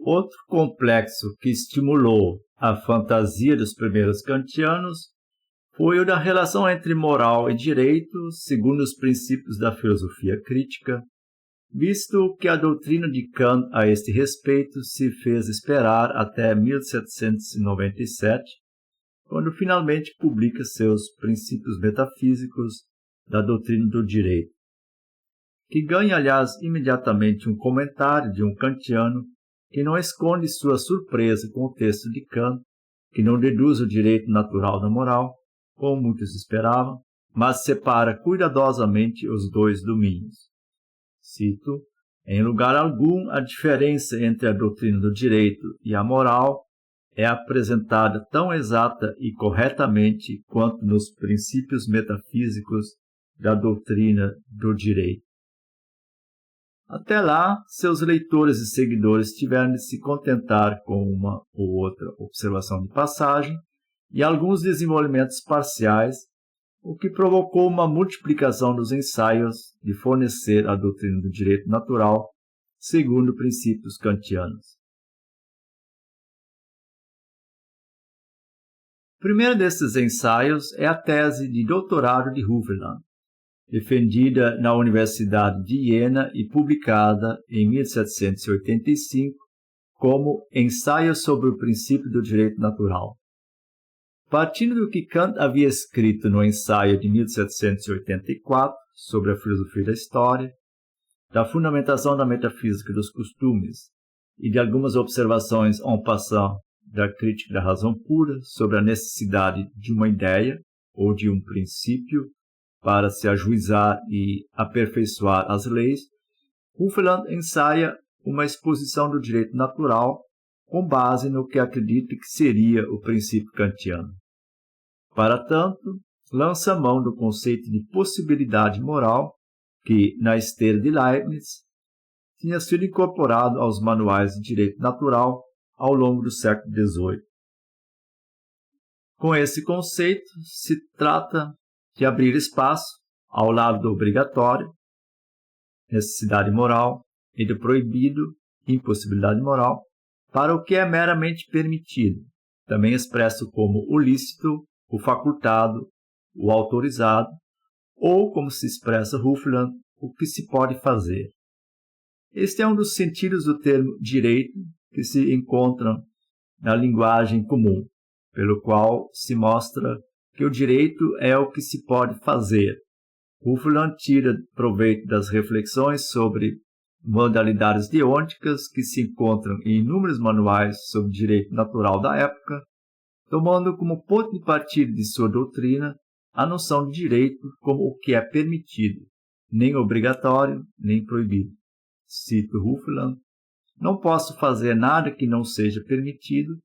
Outro complexo que estimulou a fantasia dos primeiros kantianos foi o da relação entre moral e direito, segundo os princípios da filosofia crítica, visto que a doutrina de Kant a este respeito se fez esperar até 1797, quando finalmente publica seus princípios metafísicos da doutrina do direito, que ganha, aliás, imediatamente um comentário de um kantiano que não esconde sua surpresa com o texto de Kant, que não deduz o direito natural da moral, como muitos esperavam, mas separa cuidadosamente os dois domínios. Cito: em lugar algum, a diferença entre a doutrina do direito e a moral é apresentada tão exata e corretamente quanto nos princípios metafísicos da doutrina do direito. Até lá, seus leitores e seguidores tiveram de se contentar com uma ou outra observação de passagem e alguns desenvolvimentos parciais, o que provocou uma multiplicação dos ensaios de fornecer a doutrina do direito natural segundo princípios kantianos. O primeiro desses ensaios é a tese de doutorado de Hufeland, defendida na Universidade de Iena e publicada em 1785 como Ensaio sobre o princípio do direito natural. Partindo do que Kant havia escrito no ensaio de 1784 sobre a filosofia da história, da fundamentação da metafísica dos costumes e de algumas observações en passant da crítica da razão pura sobre a necessidade de uma ideia ou de um princípio para se ajuizar e aperfeiçoar as leis, Hufeland ensaia uma exposição do direito natural com base no que acredita que seria o princípio kantiano. Para tanto, lança mão do conceito de possibilidade moral que, na esteira de Leibniz, tinha sido incorporado aos manuais de direito natural ao longo do século XVIII. Com esse conceito, se trata de abrir espaço, ao lado do obrigatório, necessidade moral, e do proibido, impossibilidade moral, para o que é meramente permitido, também expresso como o lícito, o facultado, o autorizado, ou, como se expressa Hufeland, o que se pode fazer. Este é um dos sentidos do termo direito que se encontram na linguagem comum, pelo qual se mostra que o direito é o que se pode fazer. Hufeland tira proveito das reflexões sobre modalidades deônticas que se encontram em inúmeros manuais sobre direito natural da época, tomando como ponto de partida de sua doutrina a noção de direito como o que é permitido, nem obrigatório, nem proibido. Cito Hufeland: não posso fazer nada que não seja permitido,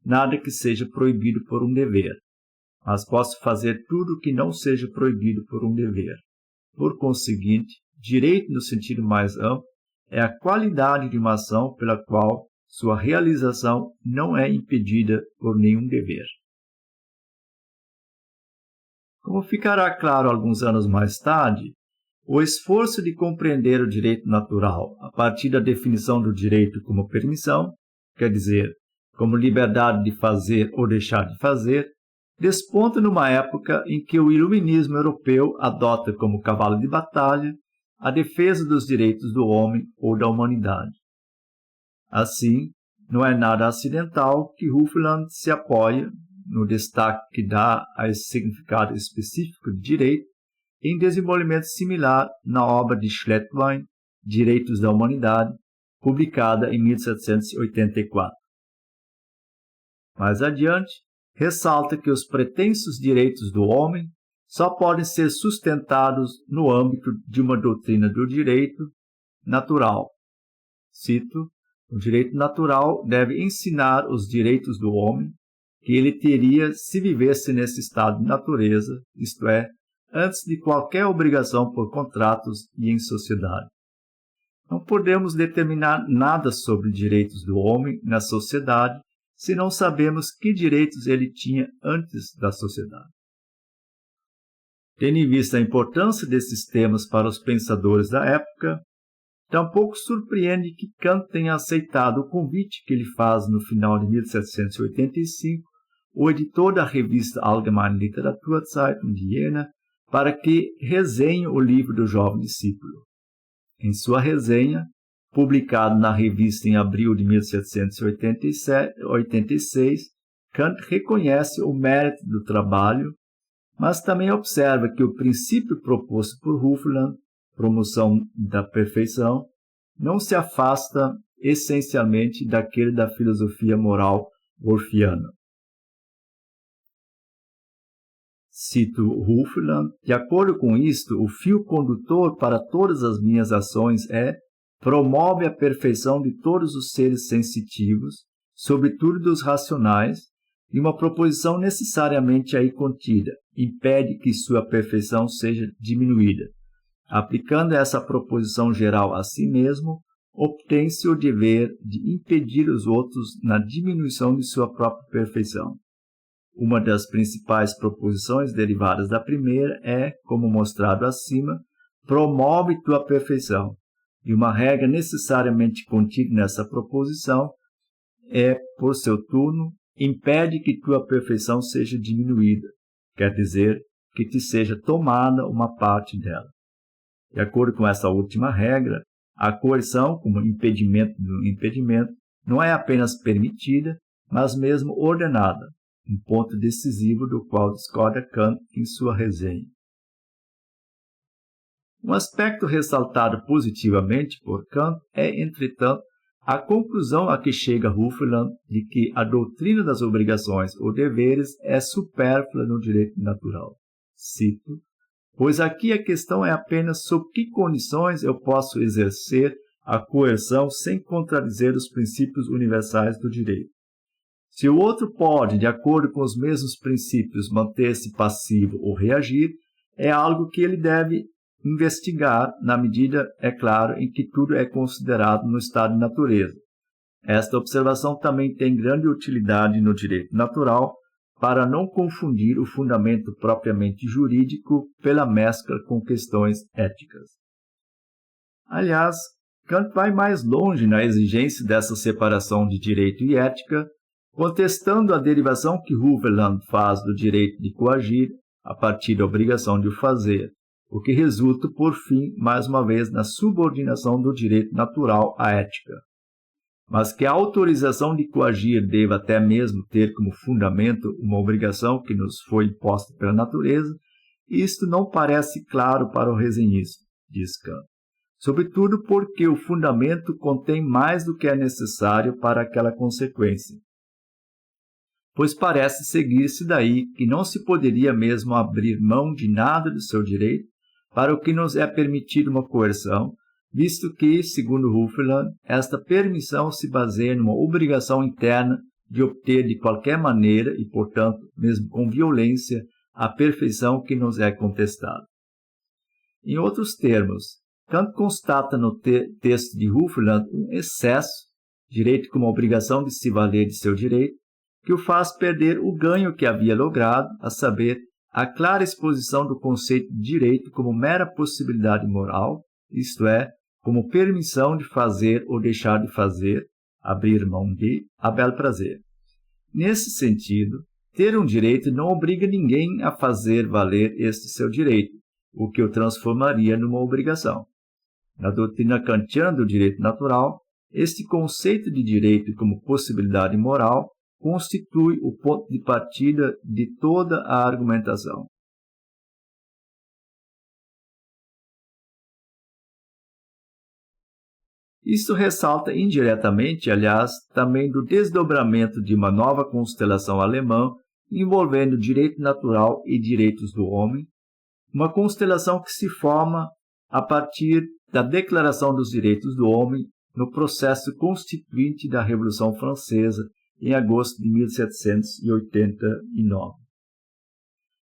nada que seja proibido por um dever, mas posso fazer tudo o que não seja proibido por um dever. Por conseguinte, direito no sentido mais amplo é a qualidade de uma ação pela qual sua realização não é impedida por nenhum dever. Como ficará claro alguns anos mais tarde, o esforço de compreender o direito natural a partir da definição do direito como permissão, quer dizer, como liberdade de fazer ou deixar de fazer, desponta numa época em que o iluminismo europeu adota como cavalo de batalha a defesa dos direitos do homem ou da humanidade. Assim, não é nada acidental que Hufeland se apoia, no destaque que dá a esse significado específico de direito, em desenvolvimento similar na obra de Schlettwein, Direitos da Humanidade, publicada em 1784. Mais adiante, ressalta que os pretensos direitos do homem só podem ser sustentados no âmbito de uma doutrina do direito natural. Cito: o direito natural deve ensinar os direitos do homem que ele teria se vivesse nesse estado de natureza, isto é, antes de qualquer obrigação por contratos e em sociedade. Não podemos determinar nada sobre direitos do homem na sociedade se não sabemos que direitos ele tinha antes da sociedade. Tendo em vista a importância desses temas para os pensadores da época, tampouco surpreende que Kant tenha aceitado o convite que lhe faz no final de 1785 o editor da revista Allgemeine Literaturzeitung de Jena para que resenhe o livro do jovem discípulo. Em sua resenha, publicada na revista em abril de 1786, Kant reconhece o mérito do trabalho, mas também observa que o princípio proposto por Hufeland, promoção da perfeição, não se afasta essencialmente daquele da filosofia moral wolffiana. Cito Hufeland: de acordo com isto, o fio condutor para todas as minhas ações promove a perfeição de todos os seres sensitivos, sobretudo dos racionais, e uma proposição necessariamente aí contida impede que sua perfeição seja diminuída. Aplicando essa proposição geral a si mesmo, obtém-se o dever de impedir os outros na diminuição de sua própria perfeição. Uma das principais proposições derivadas da primeira como mostrado acima, promove tua perfeição, e uma regra necessariamente contida nessa proposição por seu turno, impede que tua perfeição seja diminuída, quer dizer, que te seja tomada uma parte dela. De acordo com essa última regra, a coerção, como impedimento do impedimento, não é apenas permitida, mas mesmo ordenada, um ponto decisivo do qual discorda Kant em sua resenha. Um aspecto ressaltado positivamente por Kant entretanto, a conclusão a que chega Hufeland de que a doutrina das obrigações ou deveres é supérflua no direito natural. Cito: pois aqui a questão é apenas sob que condições eu posso exercer a coerção sem contradizer os princípios universais do direito. Se o outro pode, de acordo com os mesmos princípios, manter-se passivo ou reagir, é algo que ele deve investigar, na medida, é claro, em que tudo é considerado no estado de natureza. Esta observação também tem grande utilidade no direito natural, para não confundir o fundamento propriamente jurídico pela mescla com questões éticas. Aliás, Kant vai mais longe na exigência dessa separação de direito e ética, contestando a derivação que Hufeland faz do direito de coagir a partir da obrigação de o fazer, o que resulta, por fim, mais uma vez, na subordinação do direito natural à ética. Mas que a autorização de coagir deva até mesmo ter como fundamento uma obrigação que nos foi imposta pela natureza, isto não parece claro para o resenhista, diz Kant, sobretudo porque o fundamento contém mais do que é necessário para aquela consequência. Pois parece seguir-se daí que não se poderia mesmo abrir mão de nada do seu direito, para o que nos é permitido uma coerção, visto que, segundo Hufeland, esta permissão se baseia numa obrigação interna de obter de qualquer maneira e, portanto, mesmo com violência, a perfeição que nos é contestada. Em outros termos, Kant constata no texto de Hufeland um excesso, direito como obrigação de se valer de seu direito, que o faz perder o ganho que havia logrado, a saber, a clara exposição do conceito de direito como mera possibilidade moral, isto é, como permissão de fazer ou deixar de fazer, abrir mão de, a bel prazer. Nesse sentido, ter um direito não obriga ninguém a fazer valer este seu direito, o que o transformaria numa obrigação. Na doutrina kantiana do direito natural, este conceito de direito como possibilidade moral constitui o ponto de partida de toda a argumentação. Isso ressalta indiretamente, aliás, também do desdobramento de uma nova constelação alemã envolvendo direito natural e direitos do homem, uma constelação que se forma a partir da Declaração dos Direitos do Homem no processo constituinte da Revolução Francesa, em agosto de 1789.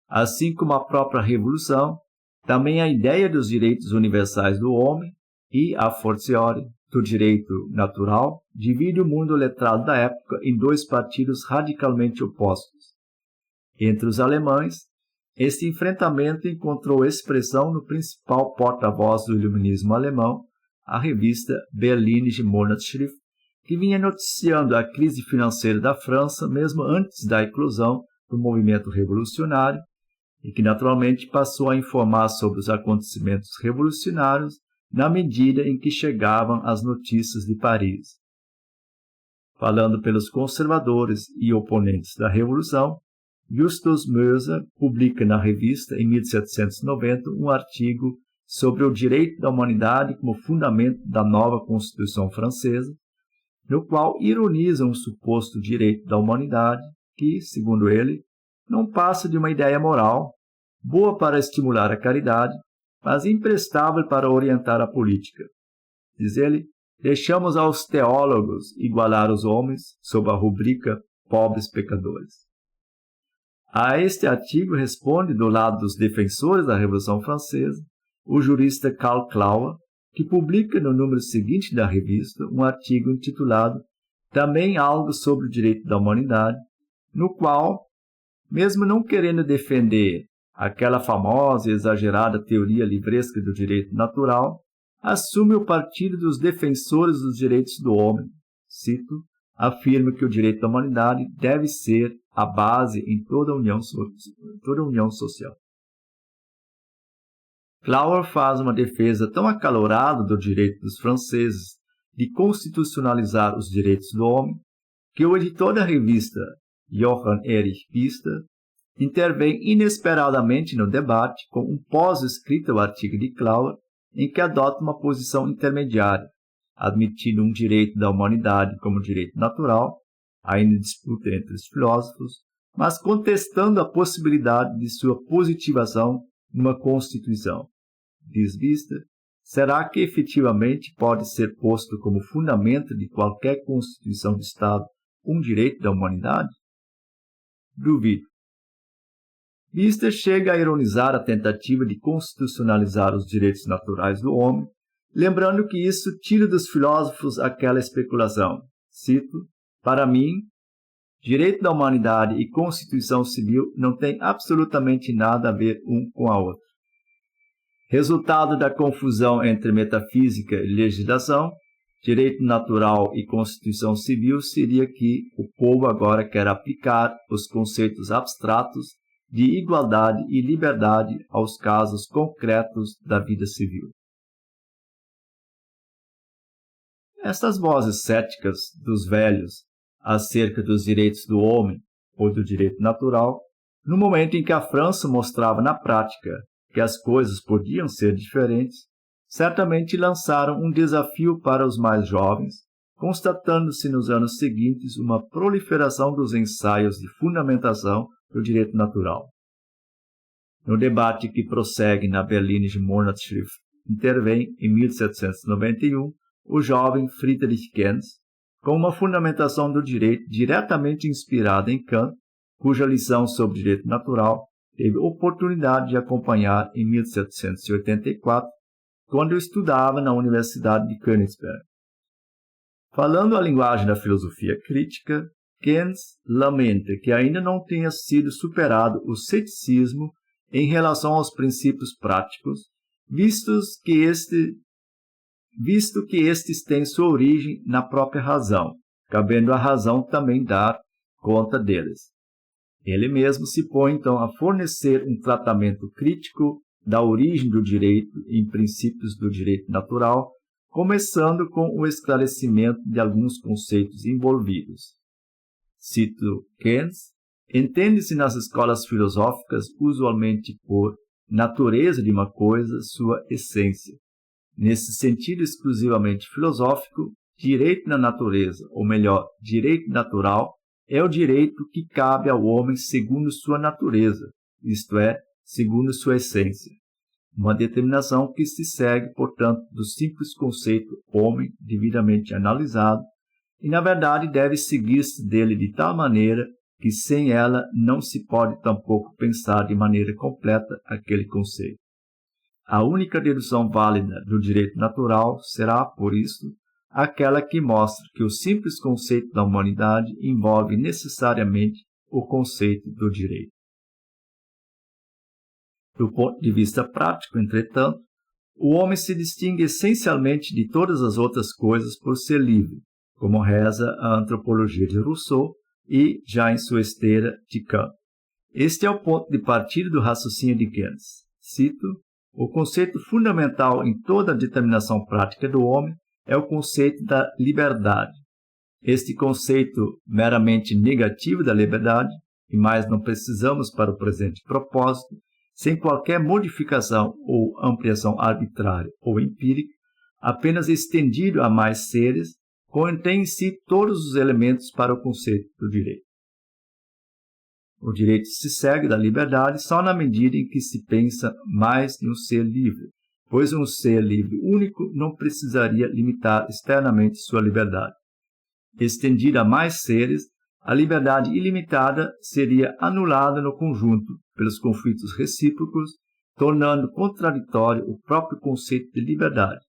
Assim como a própria Revolução, também a ideia dos direitos universais do homem e, a fortiori, do direito natural, divide o mundo letrado da época em dois partidos radicalmente opostos. Entre os alemães, este enfrentamento encontrou expressão no principal porta-voz do iluminismo alemão, a revista Berlinische Monatsschrift, que vinha noticiando a crise financeira da França mesmo antes da eclosão do movimento revolucionário e que naturalmente passou a informar sobre os acontecimentos revolucionários na medida em que chegavam as notícias de Paris. Falando pelos conservadores e oponentes da Revolução, Justus Moser publica na revista, em 1790, um artigo sobre o direito da humanidade como fundamento da nova Constituição francesa, no qual ironiza um suposto direito da humanidade que, segundo ele, não passa de uma ideia moral, boa para estimular a caridade, mas imprestável para orientar a política. Diz ele, deixamos aos teólogos igualar os homens sob a rubrica pobres pecadores. A este artigo responde, do lado dos defensores da Revolução Francesa, o jurista Karl Clauer, que publica no número seguinte da revista um artigo intitulado Também algo sobre o direito da humanidade, no qual, mesmo não querendo defender aquela famosa e exagerada teoria livresca do direito natural, assume o partido dos defensores dos direitos do homem. Cito, afirma que o direito da humanidade deve ser a base em toda a união social. Clauer faz uma defesa tão acalorada do direito dos franceses de constitucionalizar os direitos do homem, que o editor da revista, Johann Erich Pfister, intervém inesperadamente no debate com um pós-escrito ao artigo de Clauer, em que adota uma posição intermediária, admitindo um direito da humanidade como direito natural, ainda em disputa entre os filósofos, mas contestando a possibilidade de sua positivação numa Constituição. Diz Pfister, será que efetivamente pode ser posto como fundamento de qualquer Constituição de Estado um direito da humanidade? Duvido. Pfister chega a ironizar a tentativa de constitucionalizar os direitos naturais do homem, lembrando que isso tira dos filósofos aquela especulação. Cito, para mim, direito da humanidade e Constituição Civil não têm absolutamente nada a ver um com a outra. Resultado da confusão entre metafísica e legislação, direito natural e Constituição Civil seria que o povo agora quer aplicar os conceitos abstratos de igualdade e liberdade aos casos concretos da vida civil. Estas vozes céticas dos velhos acerca dos direitos do homem ou do direito natural, no momento em que a França mostrava na prática que as coisas podiam ser diferentes, certamente lançaram um desafio para os mais jovens, constatando-se nos anos seguintes uma proliferação dos ensaios de fundamentação do direito natural. No debate que prossegue na Berlinische Monatsschrift, intervém, em 1791, o jovem Friedrich Gentz, com uma fundamentação do direito diretamente inspirada em Kant, cuja lição sobre direito natural teve oportunidade de acompanhar em 1784, quando estudava na Universidade de Königsberg. Falando a linguagem da filosofia crítica, Gentz lamenta que ainda não tenha sido superado o ceticismo em relação aos princípios práticos, visto que estes têm sua origem na própria razão, cabendo à razão também dar conta deles. Ele mesmo se põe, então, a fornecer um tratamento crítico da origem do direito em princípios do direito natural, começando com o esclarecimento de alguns conceitos envolvidos. Cito Gentz, entende-se nas escolas filosóficas usualmente por natureza de uma coisa, sua essência. Nesse sentido exclusivamente filosófico, direito na natureza, ou melhor, direito natural, é o direito que cabe ao homem segundo sua natureza, isto é, segundo sua essência. Uma determinação que se segue, portanto, do simples conceito homem devidamente analisado, e na verdade deve seguir-se dele de tal maneira que sem ela não se pode tampouco pensar de maneira completa aquele conceito. A única dedução válida do direito natural será, por isso, aquela que mostra que o simples conceito da humanidade envolve necessariamente o conceito do direito. Do ponto de vista prático, entretanto, o homem se distingue essencialmente de todas as outras coisas por ser livre, como reza a antropologia de Rousseau e, já em sua esteira, de Kant. Este é o ponto de partida do raciocínio de Keynes. Cito: o conceito fundamental em toda a determinação prática do homem é o conceito da liberdade. Este conceito meramente negativo da liberdade, e mais não precisamos para o presente propósito, sem qualquer modificação ou ampliação arbitrária ou empírica, apenas estendido a mais seres, contém em si todos os elementos para o conceito do direito. O direito se segue da liberdade só na medida em que se pensa mais em um ser livre, pois um ser livre único não precisaria limitar externamente sua liberdade. Estendida a mais seres, a liberdade ilimitada seria anulada no conjunto pelos conflitos recíprocos, tornando contraditório o próprio conceito de liberdade.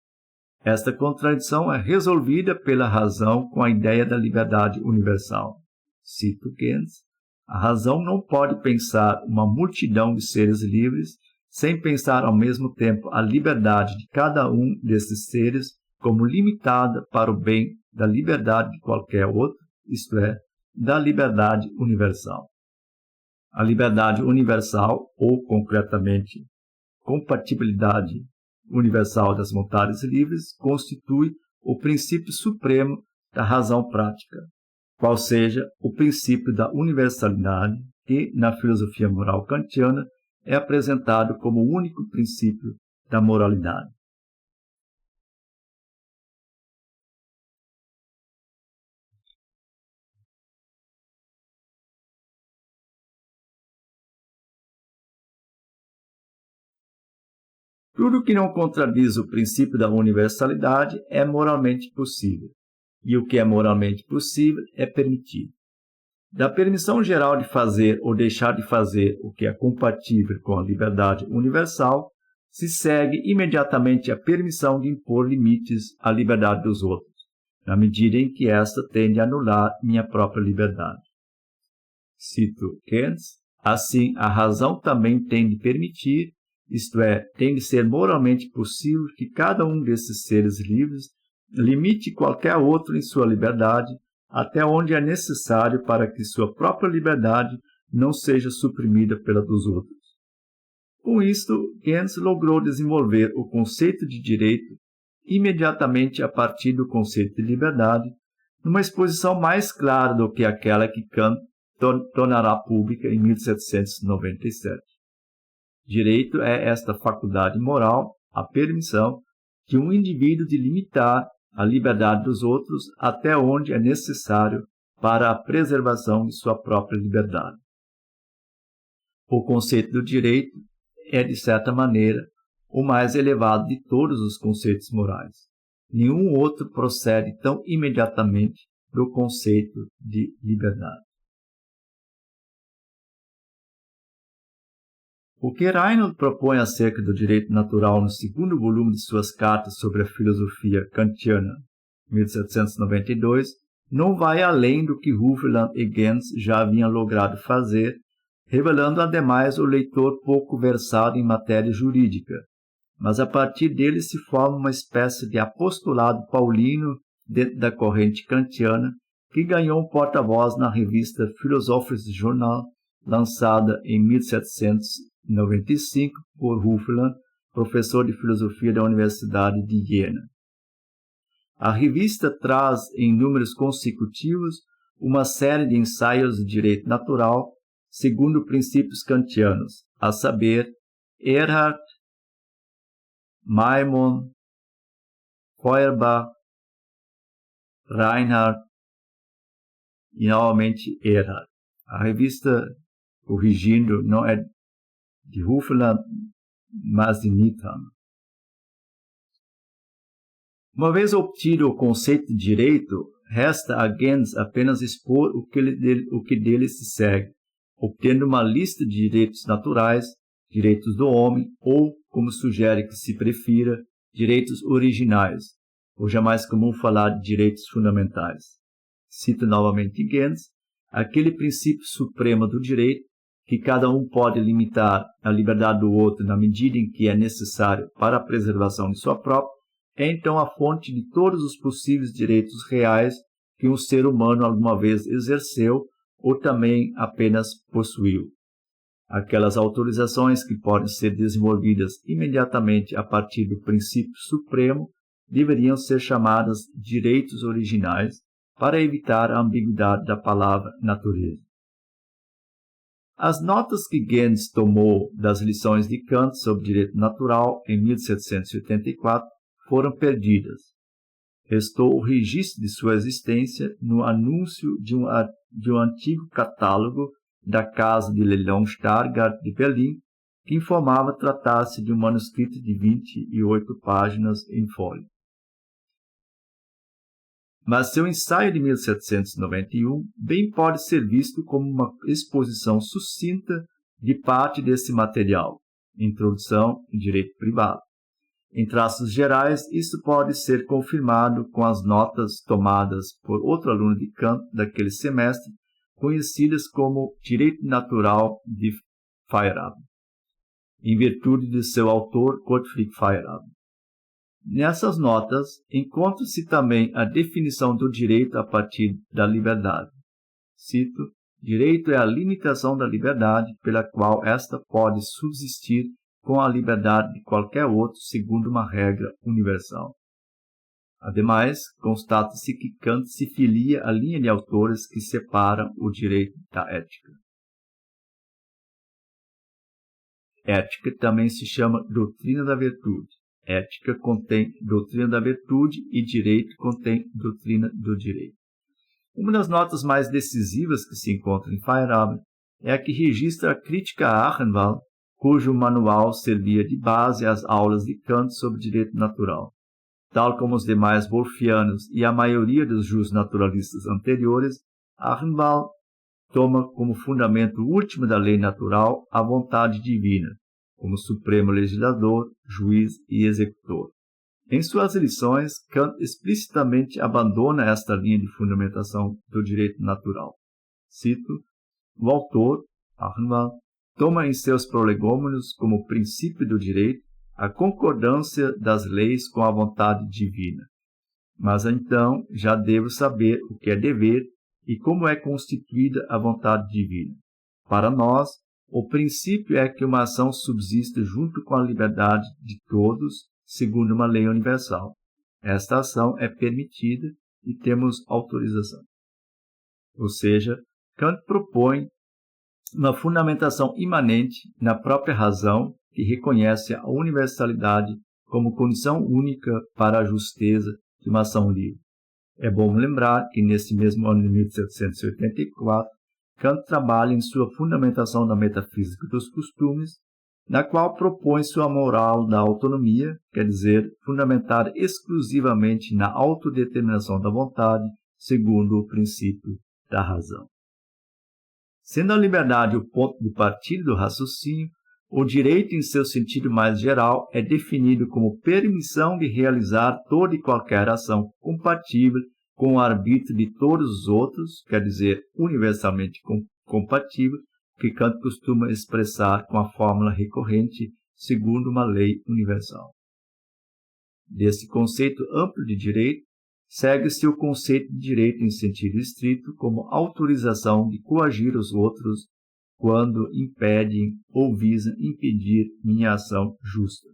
Esta contradição é resolvida pela razão com a ideia da liberdade universal. Cito Keynes: a razão não pode pensar uma multidão de seres livres sem pensar ao mesmo tempo a liberdade de cada um desses seres como limitada para o bem da liberdade de qualquer outro, isto é, da liberdade universal. A liberdade universal, ou concretamente, compatibilidade universal das vontades livres, constitui o princípio supremo da razão prática, qual seja o princípio da universalidade que, na filosofia moral kantiana, é apresentado como o único princípio da moralidade. Tudo que não contradiz o princípio da universalidade é moralmente possível, e o que é moralmente possível é permitido. Da permissão geral de fazer ou deixar de fazer o que é compatível com a liberdade universal, se segue imediatamente a permissão de impor limites à liberdade dos outros, na medida em que esta tende a anular minha própria liberdade. Cito Keynes: assim, a razão também tem de permitir, isto é, tem de ser moralmente possível que cada um desses seres livres limite qualquer outro em sua liberdade, até onde é necessário para que sua própria liberdade não seja suprimida pela dos outros. Com isto, Keynes logrou desenvolver o conceito de direito imediatamente a partir do conceito de liberdade, numa exposição mais clara do que aquela que Kant tornará pública em 1797. Direito é esta faculdade moral, a permissão, de um indivíduo de limitar a liberdade dos outros até onde é necessário para a preservação de sua própria liberdade. O conceito do direito é, de certa maneira, o mais elevado de todos os conceitos morais. Nenhum outro procede tão imediatamente do conceito de liberdade. O que Reinhold propõe acerca do direito natural no segundo volume de suas cartas sobre a filosofia kantiana, 1792, não vai além do que Hufvudland e Gens já haviam logrado fazer, revelando ademais o leitor pouco versado em matéria jurídica, mas a partir dele se forma uma espécie de apostolado paulino dentro da corrente kantiana que ganhou um porta-voz na revista Philosophisches Journal, lançada em 1795 por Hufvudland, professor de filosofia da Universidade de Jena. A revista traz em números consecutivos uma série de ensaios de direito natural segundo princípios kantianos, a saber, Erhard, Maimon, Feuerbach, Reinhardt e novamente Erhard. A revista, corrigindo, não é de Hufvudland, mas de Needham. Uma vez obtido o conceito de direito, resta a Gens apenas expor o que dele se segue, obtendo uma lista de direitos naturais, direitos do homem ou, como sugere que se prefira, direitos originais, hoje é mais comum falar de direitos fundamentais. Cito novamente Gens: aquele princípio supremo do direito, que cada um pode limitar a liberdade do outro na medida em que é necessário para a preservação de sua própria, é então a fonte de todos os possíveis direitos reais que um ser humano alguma vez exerceu ou também apenas possuiu. Aquelas autorizações que podem ser desenvolvidas imediatamente a partir do princípio supremo deveriam ser chamadas direitos originais para evitar a ambiguidade da palavra natureza. As notas que Gentz tomou das lições de Kant sobre direito natural em 1784 foram perdidas. Restou o registro de sua existência no anúncio de um antigo catálogo da Casa de Leilão Stargard de Berlim, que informava tratar-se de um manuscrito de 28 páginas em folha. Mas seu ensaio de 1791 bem pode ser visto como uma exposição sucinta de parte desse material, Introdução em Direito Privado. Em traços gerais, isso pode ser confirmado com as notas tomadas por outro aluno de Kant daquele semestre, conhecidas como Direito Natural de Feyerabend, em virtude de seu autor Gottfried Feyerabend. Nessas notas, encontra-se também a definição do direito a partir da liberdade. Cito: direito é a limitação da liberdade pela qual esta pode subsistir com a liberdade de qualquer outro segundo uma regra universal. Ademais, constata-se que Kant se filia à linha de autores que separam o direito da ética. Ética também se chama doutrina da virtude. Ética contém doutrina da virtude e direito contém doutrina do direito. Uma das notas mais decisivas que se encontra em Feyerabend é a que registra a crítica a Achenwald, cujo manual servia de base às aulas de Kant sobre direito natural. Tal como os demais wolffianos e a maioria dos justnaturalistas anteriores, Achenwald toma como fundamento último da lei natural a vontade divina, como supremo legislador, juiz e executor. Em suas lições, Kant explicitamente abandona esta linha de fundamentação do direito natural. Cito: o autor, Achenwald, toma em seus prolegômenos como princípio do direito a concordância das leis com a vontade divina. Mas então já devo saber o que é dever e como é constituída a vontade divina. Para nós, o princípio é que uma ação subsista junto com a liberdade de todos, segundo uma lei universal. Esta ação é permitida e temos autorização. Ou seja, Kant propõe uma fundamentação imanente na própria razão que reconhece a universalidade como condição única para a justeza de uma ação livre. É bom lembrar que, nesse mesmo ano de 1784, Kant trabalha em sua fundamentação da metafísica dos costumes, na qual propõe sua moral da autonomia, quer dizer, fundamentada exclusivamente na autodeterminação da vontade, segundo o princípio da razão. Sendo a liberdade o ponto de partida do raciocínio, o direito, em seu sentido mais geral, é definido como permissão de realizar toda e qualquer ação compatível com o arbítrio de todos os outros, quer dizer, universalmente compatível, que Kant costuma expressar com a fórmula recorrente segundo uma lei universal. Desse conceito amplo de direito, segue-se o conceito de direito em sentido estrito como autorização de coagir os outros quando impedem ou visam impedir minha ação justa.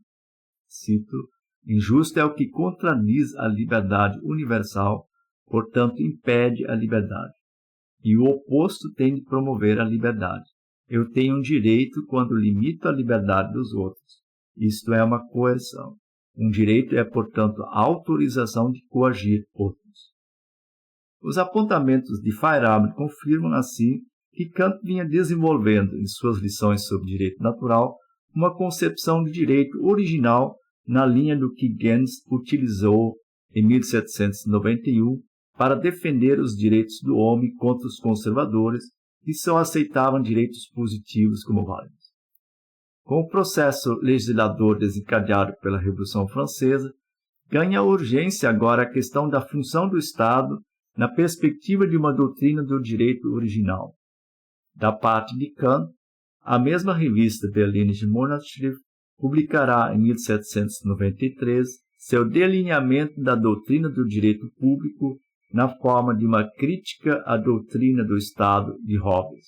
Cito: injusto é o que contradiz a liberdade universal, portanto impede a liberdade. E o oposto tem de promover a liberdade. Eu tenho um direito quando limito a liberdade dos outros. Isto é uma coerção. Um direito é, portanto, a autorização de coagir outros. Os apontamentos de Feyerabend confirmam, assim, que Kant vinha desenvolvendo em suas lições sobre direito natural uma concepção de direito original na linha do que Gentz utilizou em 1791 para defender os direitos do homem contra os conservadores que só aceitavam direitos positivos como válidos. Com o processo legislador desencadeado pela Revolução Francesa, ganha urgência agora a questão da função do Estado na perspectiva de uma doutrina do direito original. Da parte de Kant, a mesma revista Berlinische Monatsschrift publicará em 1793 seu delineamento da doutrina do direito público na forma de uma crítica à doutrina do Estado de Hobbes.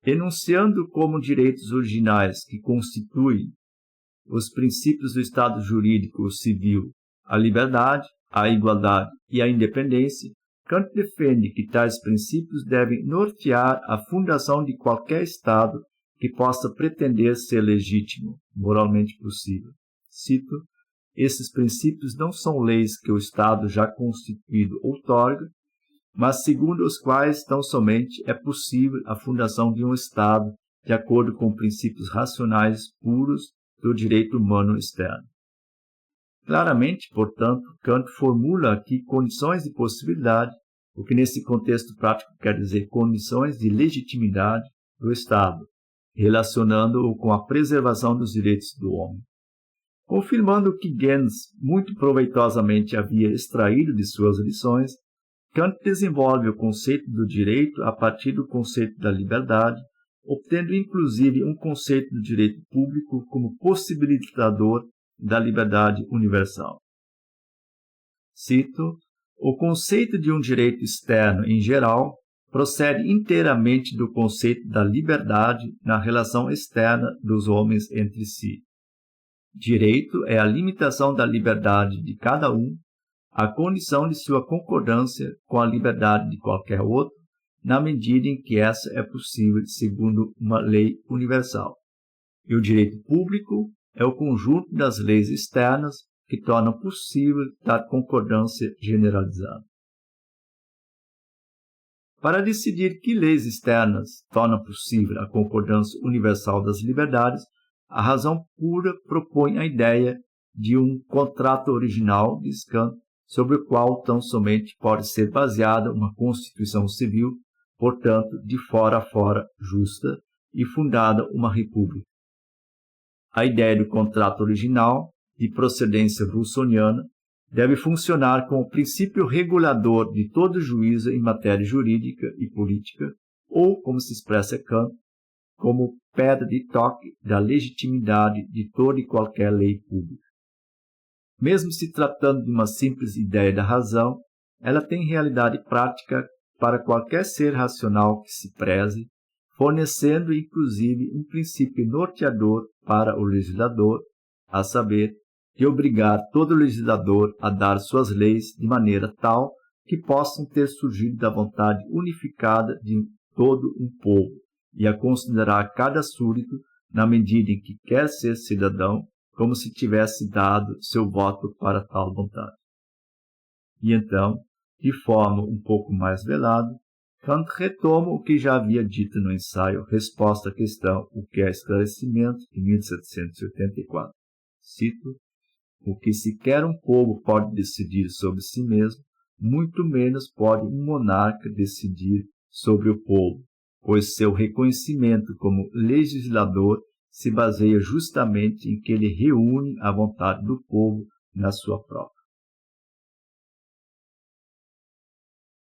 Enunciando como direitos originais que constituem os princípios do Estado jurídico ou civil a liberdade, a igualdade e a independência, Kant defende que tais princípios devem nortear a fundação de qualquer Estado que possa pretender ser legítimo, moralmente possível. Cito: esses princípios não são leis que o Estado já constituído outorga, mas segundo os quais tão somente é possível a fundação de um Estado de acordo com princípios racionais puros do direito humano externo. Claramente, portanto, Kant formula aqui condições de possibilidade, o que nesse contexto prático quer dizer condições de legitimidade do Estado, relacionando-o com a preservação dos direitos do homem. Confirmando o que Gens muito proveitosamente havia extraído de suas lições, Kant desenvolve o conceito do direito a partir do conceito da liberdade, obtendo inclusive um conceito do direito público como possibilitador da liberdade universal. Cito: o conceito de um direito externo em geral procede inteiramente do conceito da liberdade na relação externa dos homens entre si. Direito é a limitação da liberdade de cada um, a condição de sua concordância com a liberdade de qualquer outro, na medida em que essa é possível segundo uma lei universal. E o direito público é o conjunto das leis externas que tornam possível tal concordância generalizada. Para decidir que leis externas tornam possível a concordância universal das liberdades, a razão pura propõe a ideia de um contrato original, diz Kant, sobre o qual tão somente pode ser baseada uma Constituição civil, portanto, de fora a fora justa, e fundada uma república. A ideia do contrato original, de procedência wilsoniana, deve funcionar como princípio regulador de todo juízo em matéria jurídica e política, ou, como se expressa Kant, como pedra de toque da legitimidade de toda e qualquer lei pública. Mesmo se tratando de uma simples ideia da razão, ela tem realidade prática para qualquer ser racional que se preze, fornecendo inclusive um princípio norteador para o legislador, a saber, de obrigar todo legislador a dar suas leis de maneira tal que possam ter surgido da vontade unificada de todo um povo, e a considerar cada súdito, na medida em que quer ser cidadão, como se tivesse dado seu voto para tal vontade. E então, de forma um pouco mais velada, Kant retoma o que já havia dito no ensaio Resposta à Questão O que é Esclarecimento, de 1784. Cito: o que sequer um povo pode decidir sobre si mesmo, muito menos pode um monarca decidir sobre o povo, pois seu reconhecimento como legislador se baseia justamente em que ele reúne a vontade do povo na sua própria.